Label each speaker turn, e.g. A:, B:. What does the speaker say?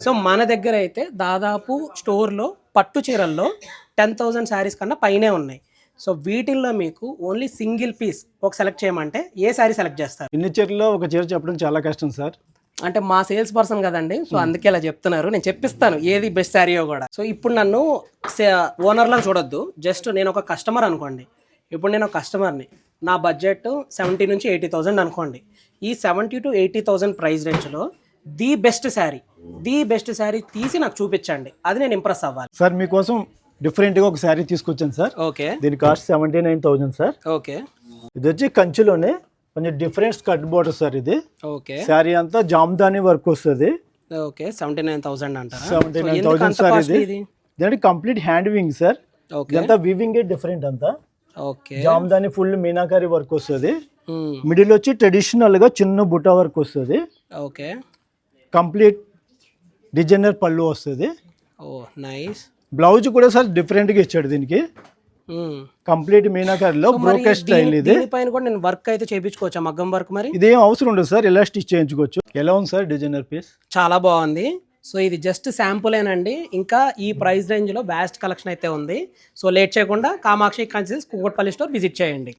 A: So మన దగ్గర అయితే దాదాపు స్టోర్లో పట్టు చీరల్లో 10,000 శారీస్ కన్నా పైనే ఉన్నాయి. సో వీటిల్లో మీకు ఓన్లీ సింగిల్ పీస్ ఒక సెలెక్ట్ చేయమంటే ఏ శారీ సెలెక్ట్ చేస్తారు?
B: ఇన్ని చీరలో ఒక చీర చెప్పడం చాలా కష్టం సార్.
A: అంటే మా సేల్స్ పర్సన్ కదండి, సో అందుకే ఇలా చెప్తున్నారు. నేను చెప్పిస్తాను ఏది బెస్ట్ శారీయో కూడా. సో ఇప్పుడు నన్ను ఓనర్లను చూడొద్దు, జస్ట్ నేను ఒక కస్టమర్ అనుకోండి. ఇప్పుడు నేను ఒక కస్టమర్ని, నా బడ్జెట్ 70 నుంచి 80,000 అనుకోండి. ఈ 70 to 80,000 ప్రైస్ రేంజ్లో ది బెస్ట్ శారీ తీసి నాకు చూపించండి, అది నేను ఇంప్రెస్ అవ్వాలి.
B: సార్ మీకోసం డిఫరెంట్గా ఒక శారీ తీసుకొచ్చాను సార్.
A: ఓకే,
B: దీని కాస్ట్ 79,000 సార్.
A: ఓకే,
B: ఇది వచ్చి కంచిలోనే కొంచెం డిఫరెంట్ స్కర్ట్ బోర్డర్ సార్. ఇది
A: ఓకే,
B: శారీ అంతా జామ్దాని వర్క్ వస్తుంది.
A: ఓకే, 79,000 అంటారా?
B: 79,000 సార్. ఇది దానికి కంప్లీట్ హ్యాండ్ వింగ్ సార్. ఇదంతా వీవింగ్ డిఫరెంట్ అంతా.
A: Okay,
B: Jamdani full meenakari work వస్తుంది. మిడిల్ వచ్చి ట్రెడిషనల్ గా చిన్న బుట్ట వర్క్ వస్తుంది.
A: ఓకే,
B: కంప్లీట్ డిజైనర్ పళ్ళు వస్తుంది.
A: Oh nice.
B: బ్లౌజ్ కూడా సార్ డిఫరెంట్ గా ఇచ్చాడు దీనికి. కంప్లీట్ మీనాకారిలో బ్రోకెట్ స్టైల్. ఇది
A: పైన కూడా నేను వర్క్ అయితే చేయించుకోవచ్చా, మగ్గం వర్క్? మరి
B: ఇదేం అవసరం ఉండదు సార్, ఇలా స్టిచ్ చేయించుకోవచ్చు. ఎలా ఉంది సార్ డిజైనర్ పీస్?
A: చాలా బాగుంది. సో ఇది జస్ట్ శాంపులేనండి, ఇంకా ఈ ప్రైస్ రేంజ్లో వ్యాస్ట్ కలెక్షన్ అయితే ఉంది. సో లేట్ చేయకుండా కామాక్షి కంచిల్స్ కూకట్పల్లి స్టోర్ విజిట్ చేయండి.